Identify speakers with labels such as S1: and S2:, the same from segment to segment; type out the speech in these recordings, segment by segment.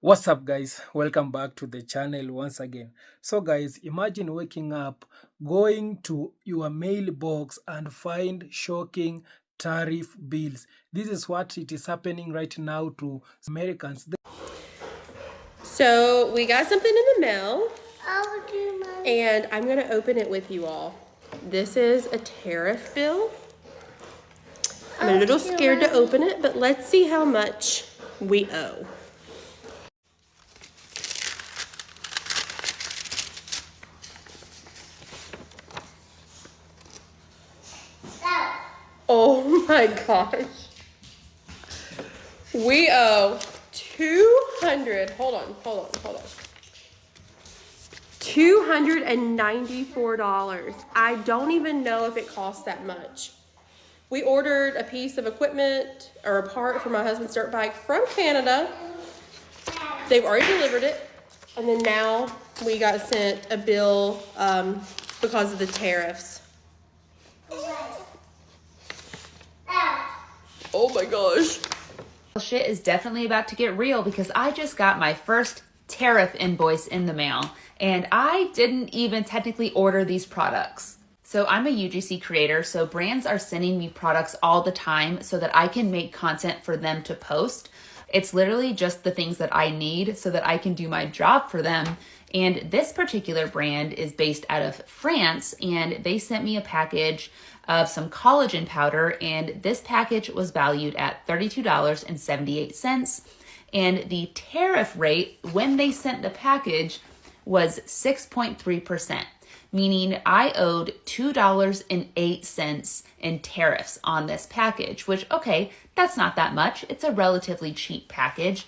S1: What's up, guys? Welcome back to the channel once again. So guys, imagine waking up, going to your mailbox and find shocking tariff bills. This is what it is happening right now to Americans.
S2: So we got something in the mail, and I'm gonna open it with you all. This is a tariff bill. I'm a little scared to open it, but let's see how much we owe. Oh my gosh. We owe 200, hold on. $294. I don't even know if it costs that much. We ordered a piece of equipment or a part for my husband's dirt bike from Canada. They've already delivered it. And then now we got sent a bill because of the tariffs. Oh my gosh.
S3: Shit is definitely about to get real because I just got my first tariff invoice in the mail and I didn't even technically order these products. So I'm a UGC creator, so brands are sending me products all the time so that I can make content for them to post. It's literally just the things that I need so that I can do my job for them. And this particular brand is based out of France, and they sent me a package of some collagen powder, and this package was valued at $32.78. And the tariff rate when they sent the package was 6.3%, meaning I owed $2.08 in tariffs on this package, which, okay, that's not that much. It's a relatively cheap package.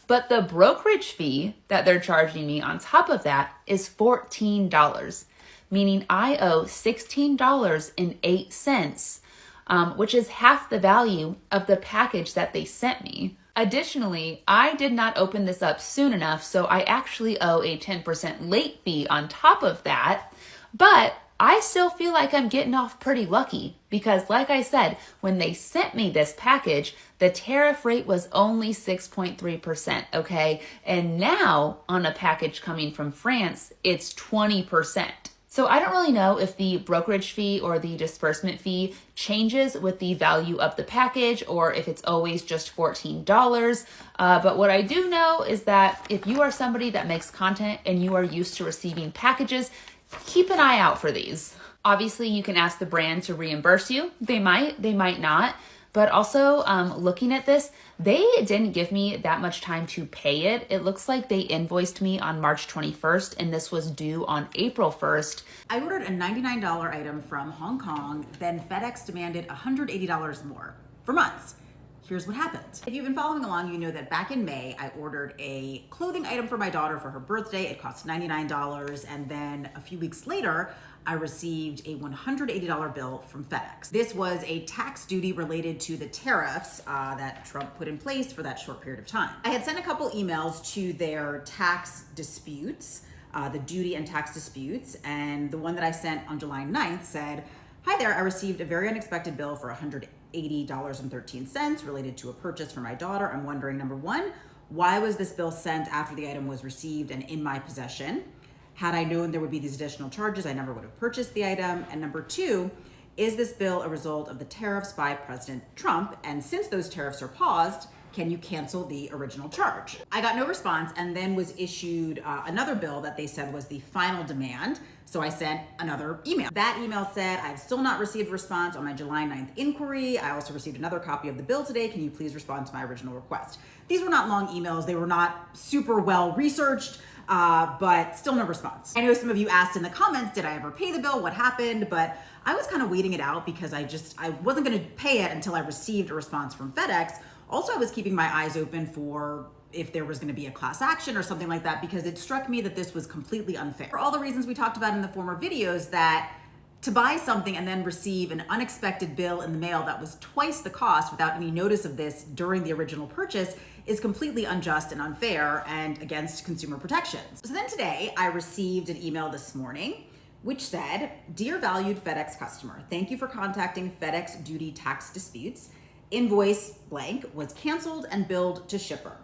S3: But the brokerage fee that they're charging me on top of that is $14, meaning I owe $16.08, which is half the value of the package that they sent me. Additionally, I did not open this up soon enough, so I actually owe a 10% late fee on top of that. But I still feel like I'm getting off pretty lucky because, like I said, when they sent me this package, the tariff rate was only 6.3%, okay? And now on a package coming from France, it's 20%. So I don't really know if the brokerage fee or the disbursement fee changes with the value of the package or if it's always just $14. But what I do know is that if you are somebody that makes content and you are used to receiving packages, keep an eye out for these. Obviously, you can ask the brand to reimburse you. They might not. But also, looking at this, they didn't give me that much time to pay it. It looks like they invoiced me on March 21st, and this was due on April 1st.
S4: I ordered a $99 item from Hong Kong, then FedEx demanded $180 more for months. Here's what happened. If you've been following along, you know that back in May, I ordered a clothing item for my daughter for her birthday. It cost $99. And then a few weeks later, I received a $180 bill from FedEx. This was a tax duty related to the tariffs that Trump put in place for that short period of time. I had sent a couple emails to their tax disputes, the duty and tax disputes, and the one that I sent on July 9th said, "Hi there, I received a very unexpected bill for $180.13 related to a purchase for my daughter. I'm wondering, number one, why was this bill sent after the item was received and in my possession? Had I known there would be these additional charges, I never would have purchased the item. And number two, is this bill a result of the tariffs by President Trump? And since those tariffs are paused, can you cancel the original charge?" I got no response and then was issued another bill that they said was the final demand. So I sent another email. That email said, "I've still not received a response on my July 9th inquiry. I also received another copy of the bill today. Can you please respond to my original request?" These were not long emails. They were not super well researched, but still no response. I know some of you asked in the comments, did I ever pay the bill? What happened? But I was kind of waiting it out because I wasn't going to pay it until I received a response from FedEx. Also, I was keeping my eyes open for if there was going to be a class action or something like that, because it struck me that this was completely unfair. For all the reasons we talked about in the former videos, that to buy something and then receive an unexpected bill in the mail that was twice the cost without any notice of this during the original purchase is completely unjust and unfair and against consumer protections. So then today I received an email this morning which said, "Dear valued FedEx customer, thank you for contacting FedEx Duty Tax Disputes. Invoice blank was canceled and billed to shipper.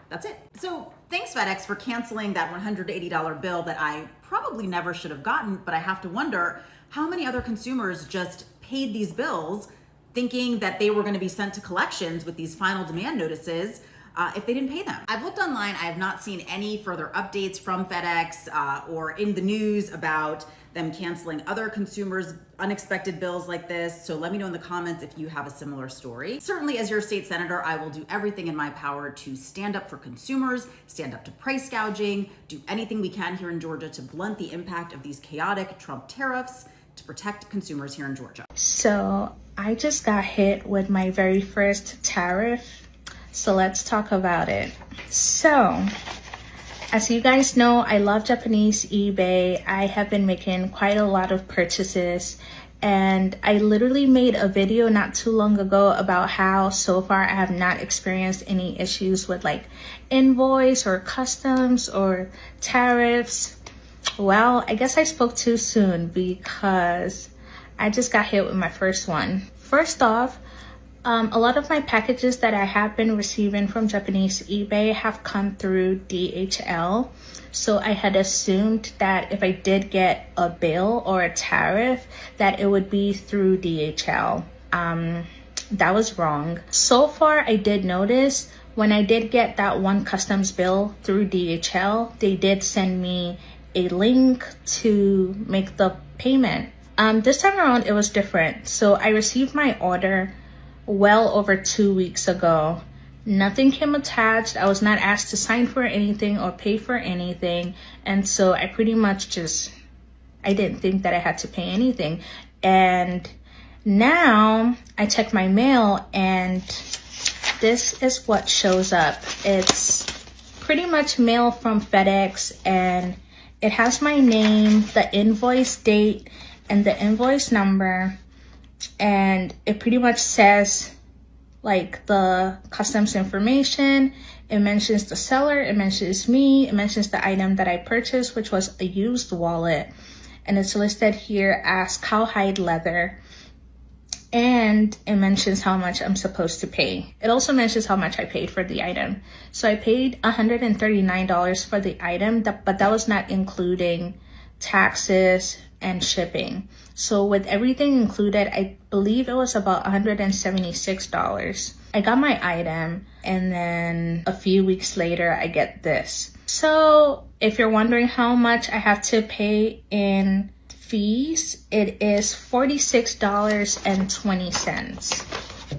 S4: that's it. So thanks FedEx for canceling that $180 bill that I probably never should have gotten, but I have to wonder how many other consumers just paid these bills thinking that they were going to be sent to collections with these final demand notices if they didn't pay them. I've looked online. I have not seen any further updates from FedEx or in the news about them canceling other consumers' unexpected bills like this. So let me know in the comments if you have a similar story. Certainly, as your state senator, I will do everything in my power to stand up for consumers, stand up to price gouging, do anything we can here in Georgia to blunt the impact of these chaotic Trump tariffs to protect consumers here in Georgia.
S5: So I just got hit with my very first tariff. So let's talk about it. So, as you guys know, I love Japanese eBay. I have been making quite a lot of purchases, and I literally made a video not too long ago about how so far I have not experienced any issues with like invoice or customs or tariffs. Well, I guess I spoke too soon because I just got hit with my first one. First off, a lot of my packages that I have been receiving from Japanese eBay have come through DHL. So I had assumed that if I did get a bill or a tariff, that it would be through DHL. That was wrong. So far, I did notice when I did get that one customs bill through DHL, they did send me a link to make the payment. This time around, it was different. So I received my order well over 2 weeks ago. Nothing came attached. I was not asked to sign for anything or pay for anything. And so I pretty much I didn't think that I had to pay anything. And now I check my mail and this is what shows up. It's pretty much mail from FedEx, and it has my name, the invoice date, and the invoice number. And it pretty much says like the customs information. It mentions the seller, it mentions me, it mentions the item that I purchased, which was a used wallet, and it's listed here as cowhide leather, and it mentions how much I'm supposed to pay. It also mentions how much I paid for the item. So I paid $139 for the item, but that was not including taxes and shipping. So with everything included, I believe it was about $176. I got my item, and then a few weeks later, I get this. So if you're wondering how much I have to pay in fees, it is $46.20.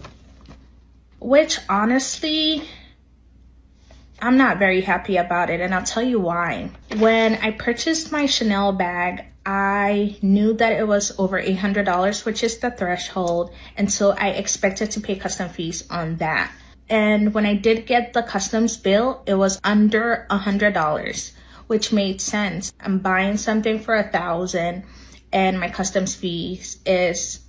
S5: Which honestly, I'm not very happy about it, and I'll tell you why. When I purchased my Chanel bag, I knew that it was over $800, which is the threshold, and so I expected to pay custom fees on that. And when I did get the customs bill, it was under $100, which made sense. I'm buying something for $1,000, and my customs fees is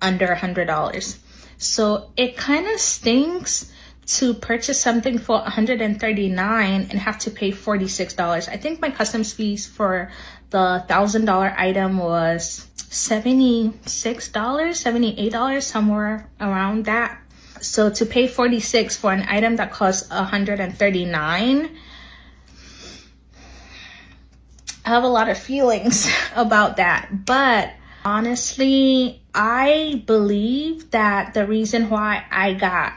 S5: under $100. So it kind of stinks to purchase something for $139 and have to pay $46. I think my customs fees for the $1,000 item was $76, $78, somewhere around that. So to pay $46 for an item that costs $139, I have a lot of feelings about that. But honestly, I believe that the reason why I got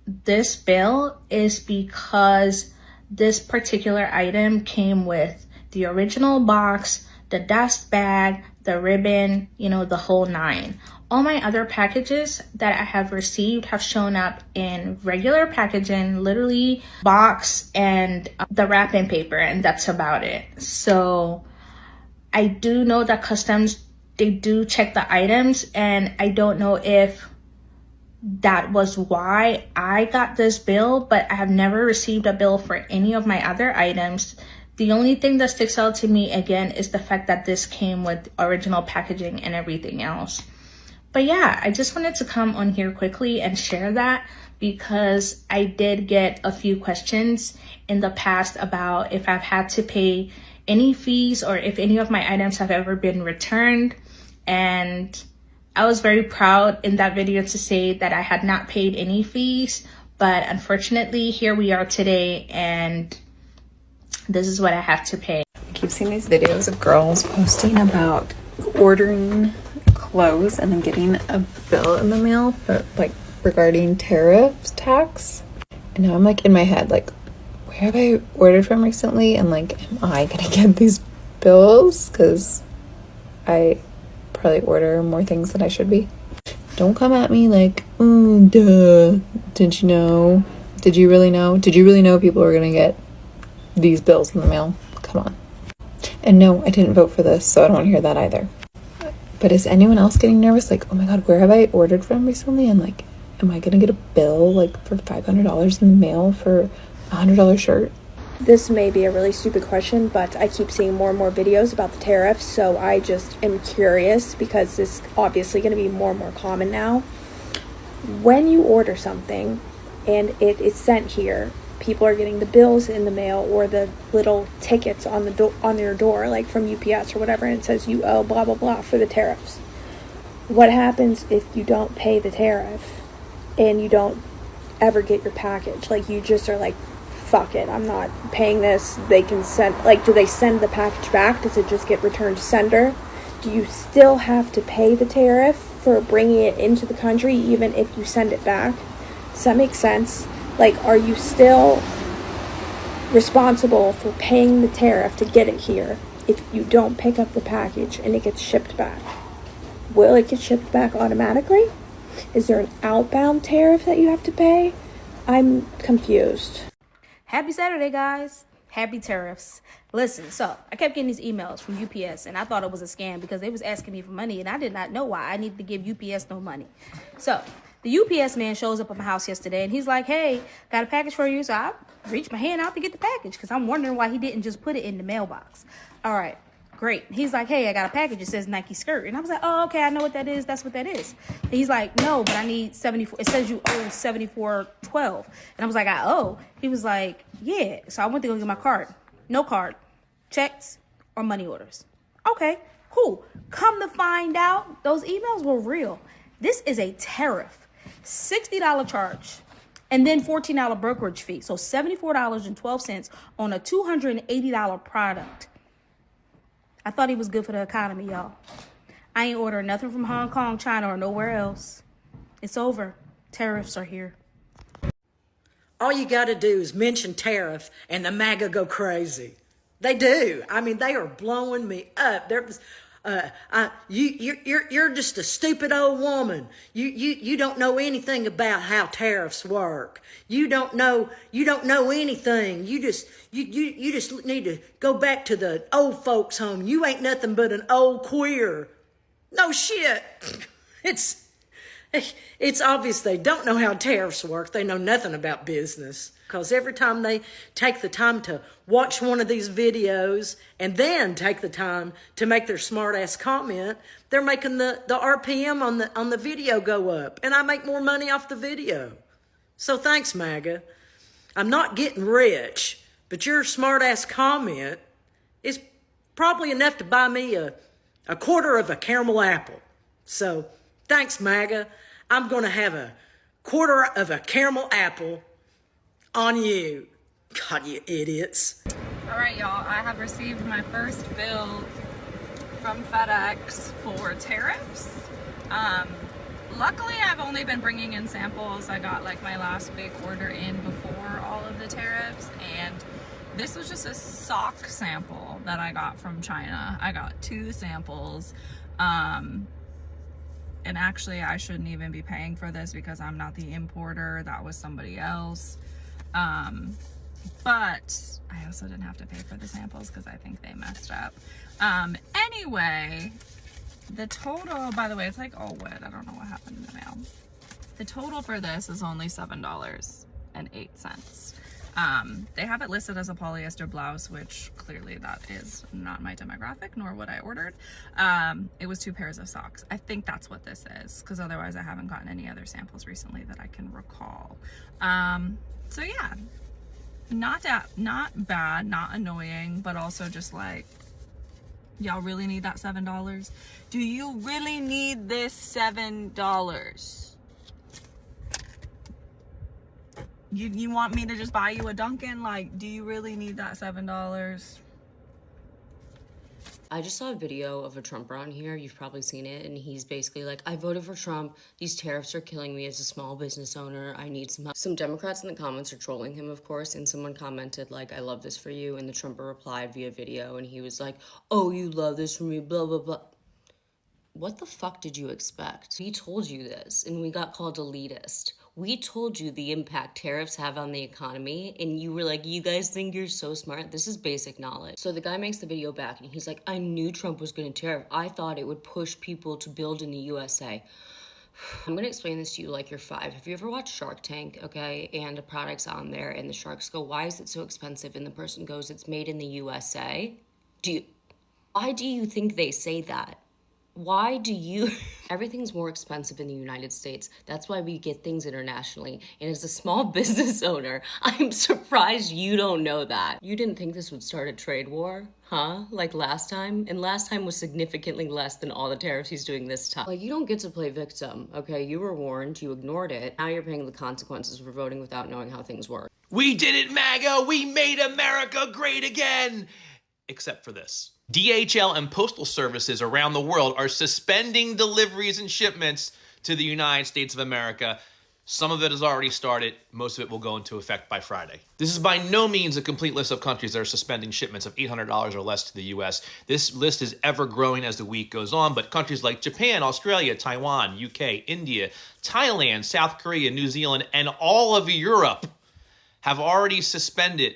S5: this bill is because this particular item came with the original box, the dust bag, the ribbon, the whole nine. All my other packages that I have received have shown up in regular packaging, literally box and the wrapping paper, and that's about it. So I do know that customs, they do check the items, and I don't know if that was why I got this bill, but I have never received a bill for any of my other items. The only thing that sticks out to me again is the fact that this came with original packaging and everything else. But yeah, I just wanted to come on here quickly and share that because I did get a few questions in the past about if I've had to pay any fees or if any of my items have ever been returned. And I was very proud in that video to say that I had not paid any fees, But unfortunately, here we are today, and this is what I have to pay.
S6: I keep seeing these videos of girls posting about ordering clothes and then getting a bill in the mail for, like, regarding tariffs tax. And now I'm like in my head, like, where have I ordered from recently? And like, am I gonna get these bills? Because I probably order more things than I should be. Don't come at me like, oh, duh. Did you know? Did you really know? Did you really know people were gonna get these bills in the mail? Come on. And no, I didn't vote for this, so I don't want to hear that either. But is anyone else getting nervous? Like, oh my god, where have I ordered from recently? And like, am I gonna get a bill like for $500 in the mail for a $100 shirt?
S7: This may be a really stupid question, but I keep seeing more and more videos about the tariffs, so I just am curious because this is obviously going to be more and more common now. When you order something and it is sent here, people are getting the bills in the mail or the little tickets on the on your door, like from UPS or whatever, and it says you owe blah blah blah for the tariffs. What happens if you don't pay the tariff and you don't ever get your package? Like, you just are like, fuck it, I'm not paying this. They can send, like, do they send the package back? Does it just get returned to sender? Do you still have to pay the tariff for bringing it into the country even if you send it back? Does that make sense? Like, are you still responsible for paying the tariff to get it here if you don't pick up the package and it gets shipped back? Will it get shipped back automatically? Is there an outbound tariff that you have to pay? I'm confused.
S8: Happy Saturday, guys. Happy tariffs. Listen, so I kept getting these emails from UPS, and I thought it was a scam because they was asking me for money, and I did not know why I needed to give UPS no money. So the UPS man shows up at my house yesterday, and he's like, hey, got a package for you. So I reached my hand out to get the package because I'm wondering why he didn't just put it in the mailbox. All right, great. He's like, hey, I got a package. It says Nike skirt. And I was like, oh, okay, I know what that is. That's what that is. And he's like, no, but I need 74. It says you owe 74.12. And I was like, I owe. He was like, yeah. So I went to go get my card. No card. Checks or money orders. Okay, cool. Come to find out, those emails were real. This is a tariff. $60 charge. And then $14 brokerage fee. So $74.12 on a $280 product. I thought he was good for the economy, y'all. I ain't ordering nothing from Hong Kong, China, or nowhere else. It's over. Tariffs are here.
S9: All you got to do is mention tariff and the MAGA go crazy. They do. I mean, they are blowing me up. You're just a stupid old woman. You don't know anything about how tariffs work. You don't know anything. You just need to go back to the old folks' home. You ain't nothing but an old queer. No shit. It's obvious they don't know how tariffs work. They know nothing about business. Because every time they take the time to watch one of these videos and then take the time to make their smart-ass comment, they're making the RPM on the video go up. And I make more money off the video. So thanks, MAGA. I'm not getting rich, but your smart-ass comment is probably enough to buy me a quarter of a caramel apple. So thanks, MAGA. I'm going to have a quarter of a caramel apple on you. God, you idiots.
S10: All right, y'all. I have received my first bill from FedEx for tariffs. Luckily, I've only been bringing in samples. I got like my last big order in before all of the tariffs, and this was just a sock sample that I got from China. I got 2 samples. And actually, I shouldn't even be paying for this because I'm not the importer. That was somebody else. But I also didn't have to pay for the samples because I think they messed up. Anyway, the total, by the way, it's like all wet. I don't know what happened in the mail. The total for this is only $7.08. They have it listed as a polyester blouse, which clearly that is not my demographic, nor what I ordered. It was 2 pairs of socks. I think that's what this is, because otherwise I haven't gotten any other samples recently that I can recall. So yeah, not bad, not annoying, but also just like, y'all really need that $7? Do you really need this $7? You want me to just buy you a Dunkin'? Like, do you really need that $7?
S11: I just saw a video of a Trumper on here. You've probably seen it. And he's basically like, I voted for Trump. These tariffs are killing me as a small business owner. I need some help. Some Democrats in the comments are trolling him, of course. And someone commented like, I love this for you. And the Trumper replied via video. And he was like, oh, you love this for me, blah, blah, blah. What the fuck did you expect? We told you this and we got called elitist. We told you the impact tariffs have on the economy and you were like, you guys think you're so smart? This is basic knowledge. So the guy makes the video back and he's like, I knew Trump was gonna tariff. I thought it would push people to build in the USA. I'm gonna explain this to you like you're 5. Have you ever watched Shark Tank, okay? And a product's on there and the sharks go, why is it so expensive? And the person goes, it's made in the USA. Why do you think they say that? Why do you... Everything's more expensive in the United States. That's why we get things internationally. And as a small business owner, I'm surprised you don't know that. You didn't think this would start a trade war, huh? Like last time? And last time was significantly less than all the tariffs he's doing this time. Like, you don't get to play victim, okay? You were warned, you ignored it. Now you're paying the consequences for voting without knowing how things work.
S12: We did it, MAGA! We made America great again! Except for this. DHL and postal services around the world are suspending deliveries and shipments to the United States of America. Some of it has already started. Most of it will go into effect by Friday. This is by no means a complete list of countries that are suspending shipments of $800 or less to the U.S. This list is ever growing as the week goes on, but countries like Japan, Australia, Taiwan, UK, India, Thailand, South Korea, New Zealand, and all of Europe have already suspended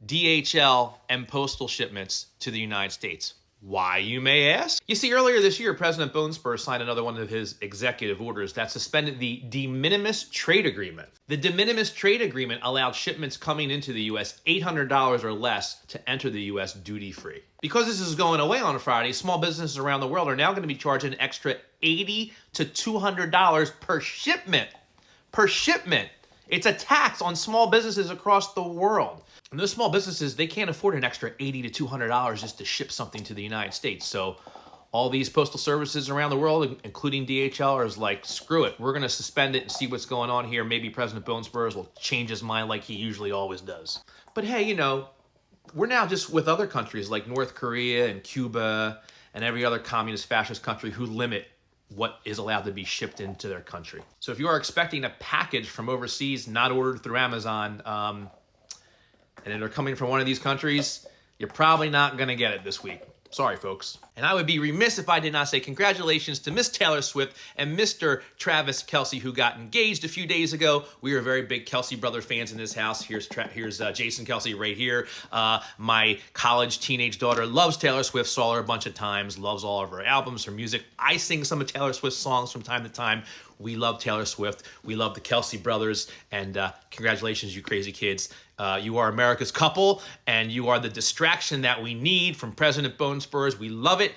S12: DHL and postal shipments to the United States. Why, you may ask? You see, earlier this year, President Bonespur signed another one of his executive orders that suspended the de minimis trade agreement. The de minimis trade agreement allowed shipments coming into the U.S. $800 or less to enter the U.S. duty-free. Because this is going away on Friday, small businesses around the world are now going to be charged an extra $80 to $200 per shipment. Per shipment. It's a tax on small businesses across the world. And those small businesses, they can't afford an extra $80 to $200 just to ship something to the United States. So all these postal services around the world, including DHL, are like, screw it. We're going to suspend it and see what's going on here. Maybe President Bonespur will change his mind like he usually always does. But hey, you know, we're now just with other countries like North Korea and Cuba and every other communist fascist country who limit what is allowed to be shipped into their country. So if you are expecting a package from overseas not ordered through Amazon, and they're coming from one of these countries, you're probably not going to get it this week. Sorry, folks. And I would be remiss if I did not say congratulations to Miss Taylor Swift and Mr. Travis Kelce, who got engaged a few days ago. We are very big Kelce brother fans in this house. Here's Jason Kelce right here. My college teenage daughter loves Taylor Swift, saw her a bunch of times, loves all of her albums, her music. I sing some of Taylor Swift's songs from time to time. We love Taylor Swift. We love the Kelce brothers. And congratulations, you crazy kids. You are America's couple, and you are the distraction that we need from President Bonespurs. We love it.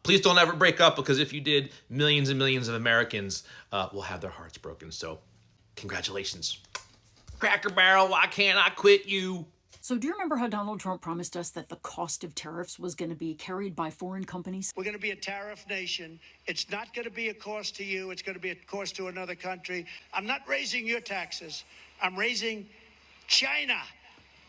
S12: Please don't ever break up, because if you did, millions and millions of Americans will have their hearts broken. So congratulations. Cracker Barrel, why can't I quit you?
S13: So do you remember how Donald Trump promised us that the cost of tariffs was going to be carried by foreign companies?
S14: We're going to be a tariff nation. It's not going to be a cost to you. It's going to be a cost to another country. I'm not raising your taxes. I'm raising China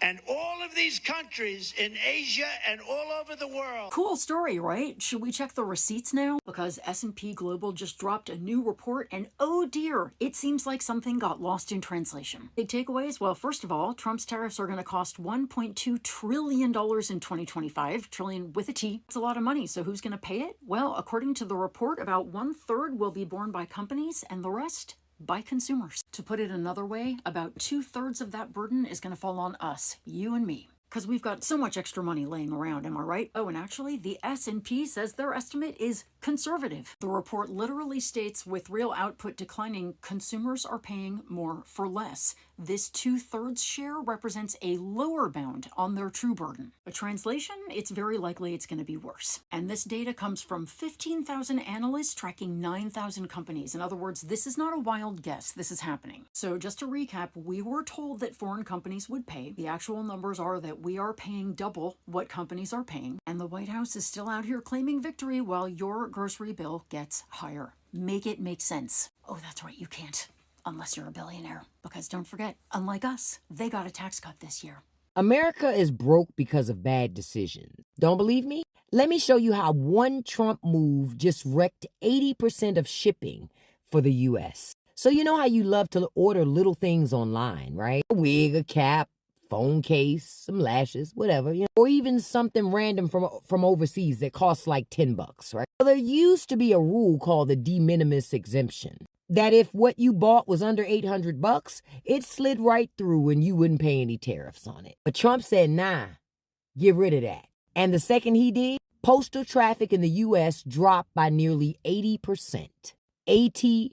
S14: and all of these countries in Asia and all over the world.
S13: Cool story, right? Should we check the receipts now? Because S&P Global just dropped a new report, and oh dear, it seems like something got lost in translation. Big takeaways? Well, first of all, Trump's tariffs are going to cost $1.2 trillion in 2025. Trillion with a T. It's a lot of money, so who's going to pay it? Well, according to the report, about 1/3 will be borne by companies, and the rest by consumers. To put it another way, about 2/3 of that burden is going to fall on us, you and me. Because we've got so much extra money laying around, am I right? Oh, and actually, the S&P says their estimate is conservative. The report literally states, with real output declining, consumers are paying more for less. This 2/3 share represents a lower bound on their true burden. A translation, it's very likely it's going to be worse. And this data comes from 15,000 analysts tracking 9,000 companies. In other words, this is not a wild guess. This is happening. So just to recap, we were told that foreign companies would pay. The actual numbers are that we are paying double what companies are paying. And the White House is still out here claiming victory while your grocery bill gets higher. Make it make sense. Oh, that's right, you can't. Unless you're a billionaire. Because don't forget, unlike us, they got a tax cut this year.
S15: America is broke because of bad decisions. Don't believe me? Let me show you how one Trump move just wrecked 80% of shipping for the U.S. So you know how you love to order little things online, right? A wig, a cap, phone case, some lashes, whatever, or even something random from overseas that costs like $10, right? Well, there used to be a rule called the de minimis exemption, that if what you bought was under $800, it slid right through and you wouldn't pay any tariffs on it. But Trump said, nah, get rid of that. And the second he did, postal traffic in the U.S. dropped by nearly 80%. 80%.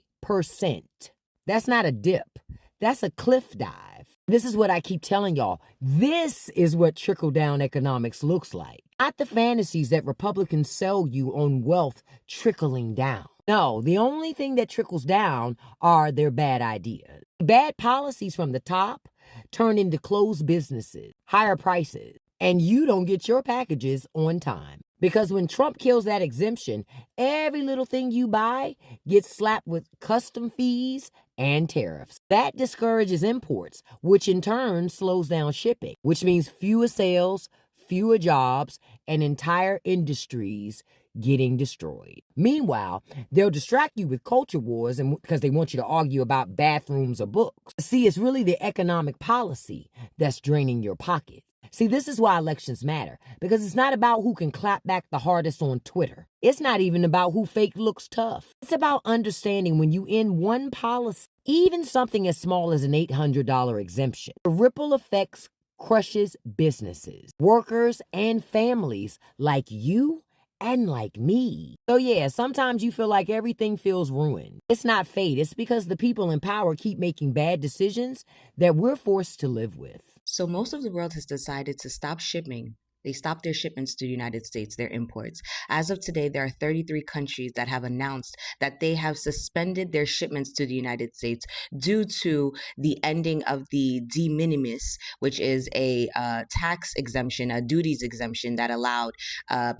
S15: That's not a dip. That's a cliff dive. This is what I keep telling y'all. This is what trickle-down economics looks like. Not the fantasies that Republicans sell you on wealth trickling down. No, the only thing that trickles down are their bad ideas. Bad policies from the top turn into closed businesses, higher prices, and you don't get your packages on time. Because when Trump kills that exemption, every little thing you buy gets slapped with custom fees and tariffs. That discourages imports, which in turn slows down shipping, which means fewer sales, fewer jobs, and entire industries getting destroyed. Meanwhile, they'll distract you with culture wars because they want you to argue about bathrooms or books. See, it's really the economic policy that's draining your pocket. See, this is why elections matter, because it's not about who can clap back the hardest on Twitter. It's not even about who fake looks tough. It's about understanding when you end one policy, even something as small as an $800 exemption, the ripple effects crushes businesses, workers, and families like you and like me. So yeah, sometimes you feel like everything feels ruined. It's not fate. It's because the people in power keep making bad decisions that we're forced to live with.
S11: So most of the world has decided to stop shipping. They stopped their shipments to the United States, their imports. As of today, there are 33 countries that have announced that they have suspended their shipments to the United States due to the ending of the de minimis, which is a tax exemption, a duties exemption that allowed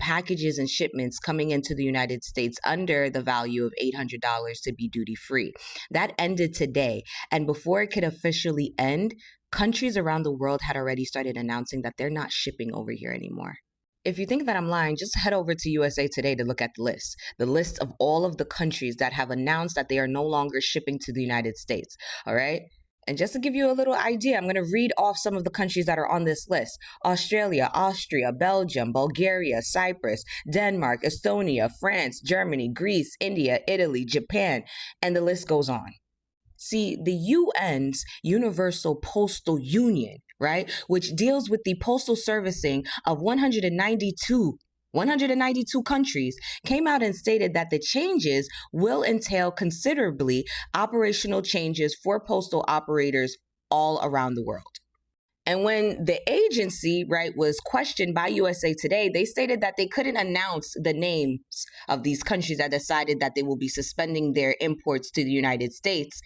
S11: packages and shipments coming into the United States under the value of $800 to be duty free. That ended today. And before it could officially end, countries around the world had already started announcing that they're not shipping over here anymore. If you think that I'm lying, just head over to USA Today to look at the list of all of the countries that have announced that they are no longer shipping to the United States, all right? And just to give you a little idea, I'm going to read off some of the countries that are on this list. Australia, Austria, Belgium, Bulgaria, Cyprus, Denmark, Estonia, France, Germany, Greece, India, Italy, Japan, and the list goes on. See, the UN's Universal Postal Union, right, which deals with the postal servicing of 192 countries, came out and stated that the changes will entail considerably operational changes for postal operators all around the world. And when the agency, right, was questioned by USA Today, they stated that they couldn't announce the names of these countries that decided that they will be suspending their imports to the United States.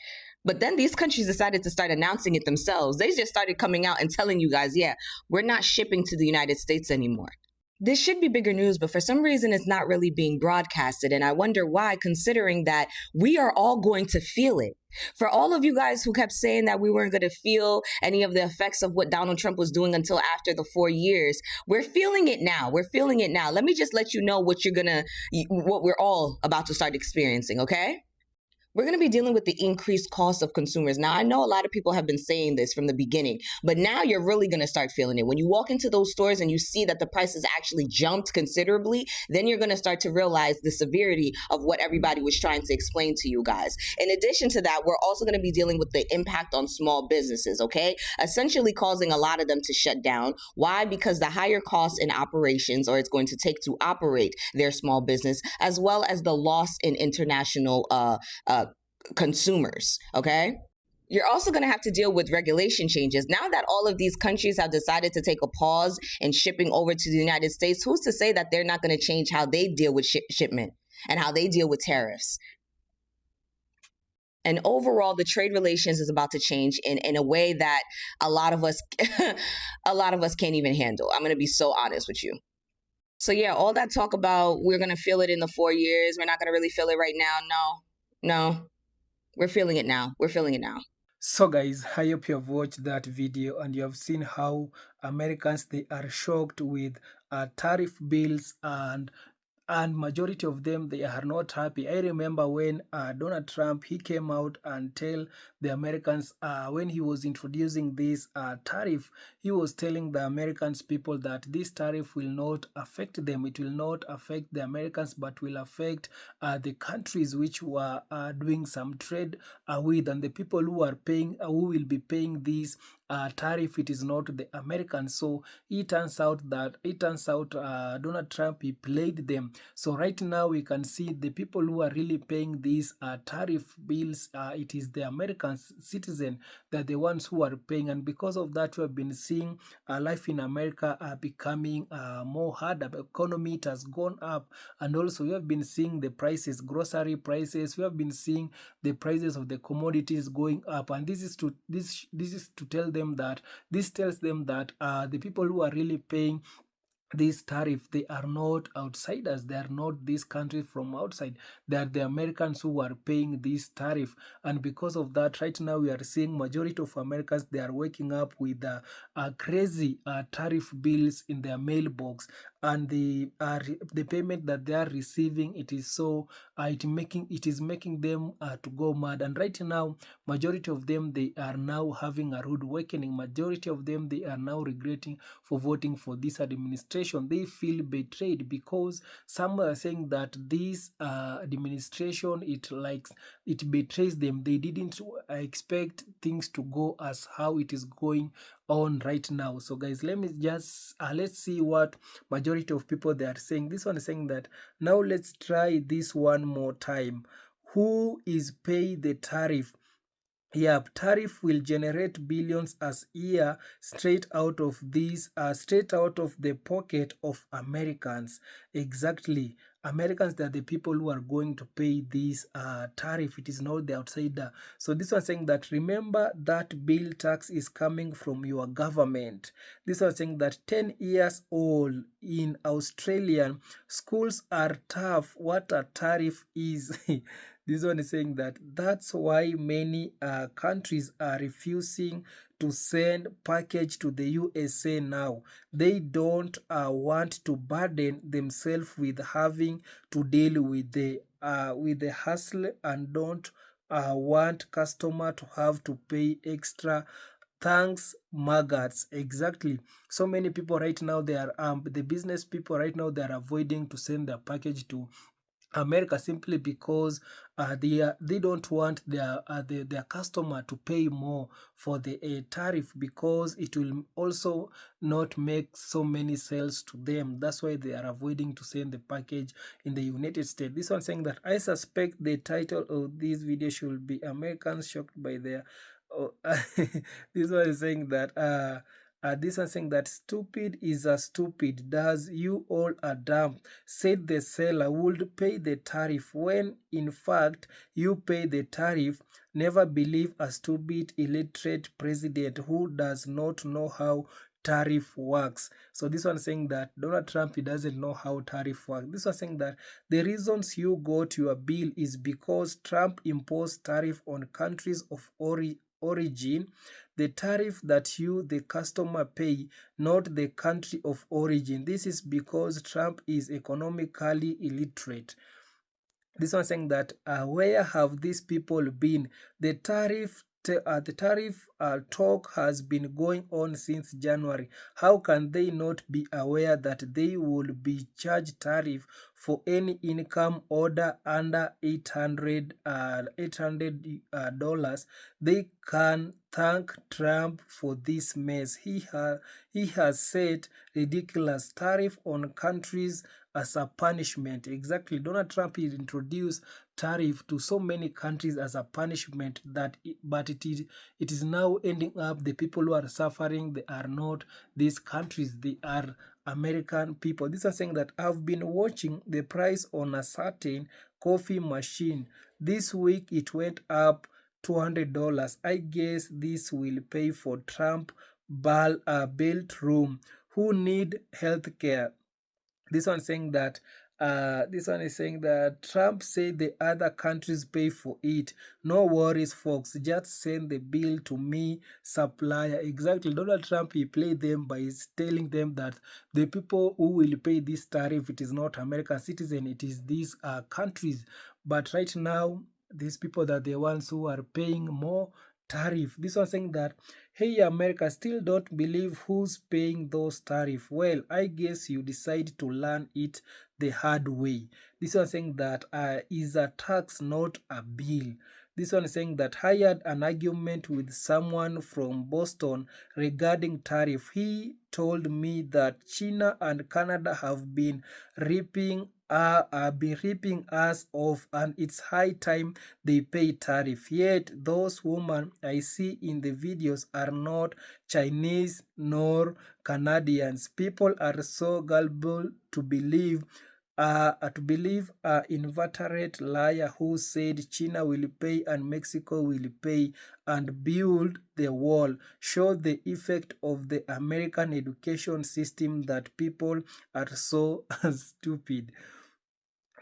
S11: But then these countries decided to start announcing it themselves. They just started coming out and telling you guys, yeah, we're not shipping to the United States anymore. This should be bigger news, but for some reason it's not really being broadcasted. And I wonder why, considering that we are all going to feel it. For all of you guys who kept saying that we weren't going to feel any of the effects of what Donald Trump was doing until after the 4 years, we're feeling it now. We're feeling it now. Let me just let you know what we're all about to start experiencing, okay? We're going to be dealing with the increased cost of consumers. Now, I know a lot of people have been saying this from the beginning, but now you're really going to start feeling it. When you walk into those stores and you see that the prices actually jumped considerably, then you're going to start to realize the severity of what everybody was trying to explain to you guys. In addition to that, we're also going to be dealing with the impact on small businesses, okay? Essentially causing a lot of them to shut down. Why? Because the higher costs in operations, or it's going to take to operate their small business, as well as the loss in international consumers, okay? You're also going to have to deal with regulation changes. Now that all of these countries have decided to take a pause in shipping over to the United States, who's to say that they're not going to change how they deal with shipment and how they deal with tariffs? And overall, the trade relations is about to change in a way that a lot of us can't even handle. I'm going to be so honest with you. So yeah, all that talk about we're going to feel it in the 4 years, we're not going to really feel it right now. No. We're feeling it now. We're feeling it now.
S1: So guys, I hope you have watched that video and you have seen how Americans, they are shocked with tariff bills, and majority of them, they are not happy. I remember when Donald Trump, he came out and tell the Americans, when he was introducing this tariff, he was telling the Americans people that this tariff will not affect them. It will not affect the Americans, but will affect the countries which were doing some trade with, and the people who are paying, who will be paying this tariff, it is not the Americans. So it turns out Donald Trump, he played them. So right now we can see the people who are really paying these tariff bills, it is the American citizen, that the ones who are paying. And because of that, we have been seeing life in America becoming more harder. The economy, it has gone up, and also we have been seeing the prices, grocery prices, we have been seeing the prices of the commodities going up. And this is to tell them that, this tells them that the people who are really paying this tariff, they are not outsiders, they are not this country from outside, they are the Americans who are paying this tariff. And because of that, right now we are seeing majority of Americans, they are waking up with crazy tariff bills in their mailbox, and the payment that they are receiving, it is so it is making them to go mad. And right now, majority of them, they are now having a rude awakening. Majority of them, they are now regretting for voting for this administration. They feel betrayed because some are saying that this administration, it betrays them. They didn't expect things to go as how it is going on right now. So guys, let me just let's see what majority of people they are saying. This one is saying that, now let's try this one more time. Who is pay the tariff? Yep, tariff will generate billions as year straight out of the pocket of Americans. Exactly. Americans, they are the people who are going to pay this tariff. It is not the outsider. So this one saying that, remember that bill tax is coming from your government. This one saying that 10 years old in Australia, schools are tough. What a tariff is. This one is saying that that's why many countries are refusing to send package to the USA now. They don't want to burden themselves with having to deal with the hassle, and don't want customer to have to pay extra. Thanks, maggots. Exactly. So many people right now, they are the business people right now, they are avoiding to send their package to America simply because they don't want their customer to pay more for the tariff, because it will also not make so many sales to them. That's why they are avoiding to send the package in the United States. This one saying that, I suspect the title of this video should be Americans shocked by their this one is saying that this one saying that, stupid is a stupid, does you all are dumb, said the seller would pay the tariff when in fact you pay the tariff. Never believe a stupid illiterate president who does not know how tariff works. So this one saying that Donald Trump, he doesn't know how tariff works. This one saying that the reasons you got your bill is because Trump imposed tariff on countries of origin, the tariff that you, the customer, pay, not the country of origin. This is because Trump is economically illiterate. This one saying that where have these people been? The tariff talk has been going on since January. How can they not be aware that they will be charged tariff for any income order under $800? They can thank Trump for this mess. He has set ridiculous tariff on countries as a punishment. Exactly. Donald Trump introduced tariff to so many countries as a punishment, but it is now ending up the people who are suffering, they are not these countries, they are American people. This is saying that I've been watching the price on a certain coffee machine. This week it went up $200. I guess this will pay for Trump built room who need health care. This one saying that This one is saying that Trump said the other countries pay for it. No worries, folks. Just send the bill to me, supplier. Exactly. Donald Trump, he played them by telling them that the people who will pay this tariff, it is not American citizen, it is these countries. But right now, these people are the ones who are paying more tariff. This one saying that, hey, America, still don't believe who's paying those tariff. Well, I guess you decide to learn it the hard way. This one saying that is a tax, not a bill. This one is saying that I had an argument with someone from Boston regarding tariff. He told me that China and Canada have been ripping us off, and it's high time they pay tariff. Yet those women I see in the videos are not Chinese nor Canadians. People are so gullible to believe inveterate liar who said China will pay and Mexico will pay and build the wall. Show the effect of the American education system that people are so stupid.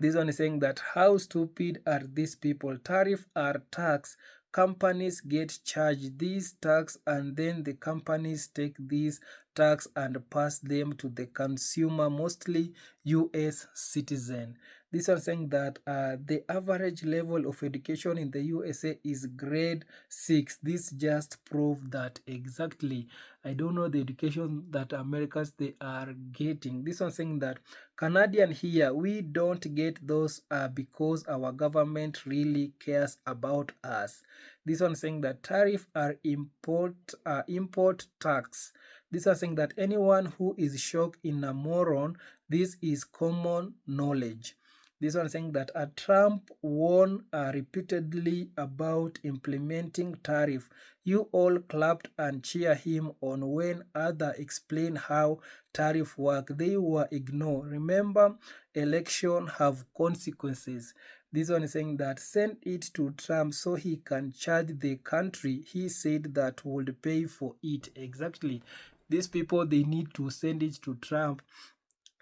S1: This one is saying that how stupid are these people? Tariff are tax. Companies get charged these tax, and then the companies take these tax and pass them to the consumer, mostly US citizen. This one saying that the average level of education in the USA is grade 6. This just proved that exactly. I don't know the education that Americans they are getting. This one saying that Canadian here, we don't get those because our government really cares about us. This one saying that tariff are import tax. This one saying that anyone who is shocked in a moron, this is common knowledge. This one saying that Trump warned repeatedly about implementing tariff. You all clapped and cheer him on when others explain how tariff work. They were ignored. Remember, election have consequences. This one is saying that send it to Trump so he can charge the country he said that would pay for it. Exactly. These people, they need to send it to Trump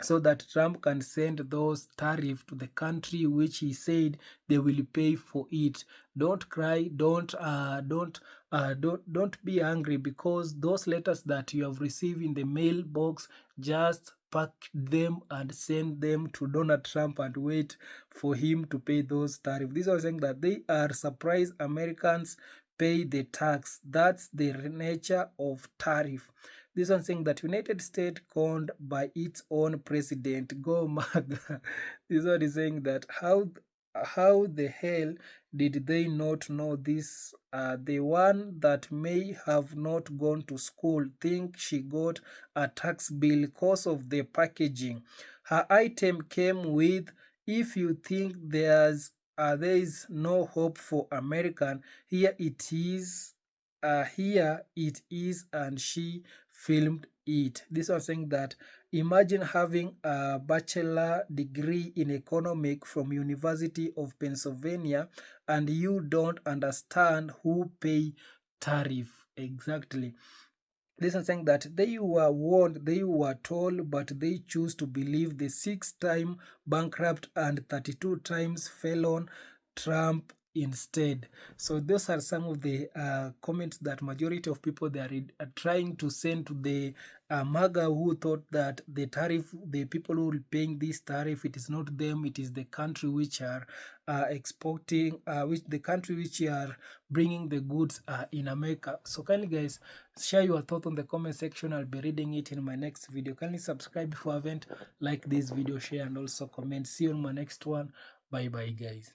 S1: so that Trump can send those tariffs to the country which he said they will pay for it. Don't cry, don't be angry, because those letters that you have received in the mailbox, just pack them and send them to Donald Trump and wait for him to pay those tariffs. This was saying that they are surprised Americans pay the tax. That's the nature of tariff. This one saying that United States conned by its own president. Go MAGA. This one is saying that how the hell did they not know this? The one that may have not gone to school think she got a tax bill because of the packaging. Her item came with, if you think there is no hope for American, here it is. And she filmed it. This was saying that imagine having a bachelor degree in economics from University of Pennsylvania and you don't understand who pay tariff. Exactly. This is saying that they were warned, they were told, but they choose to believe the 6-time bankrupt and 32 times felon Trump instead. So those are some of the comments that majority of people they are trying to send to the MAGA, who thought that the tariff, the people who are paying this tariff, it is not them, it is the country which are exporting, which the country which are bringing the goods in America. So kindly guys, share your thoughts on the comment section. I'll be reading it in my next video. Kindly subscribe if you haven't, like this video, share, and also comment. See you on my next one. Bye bye guys.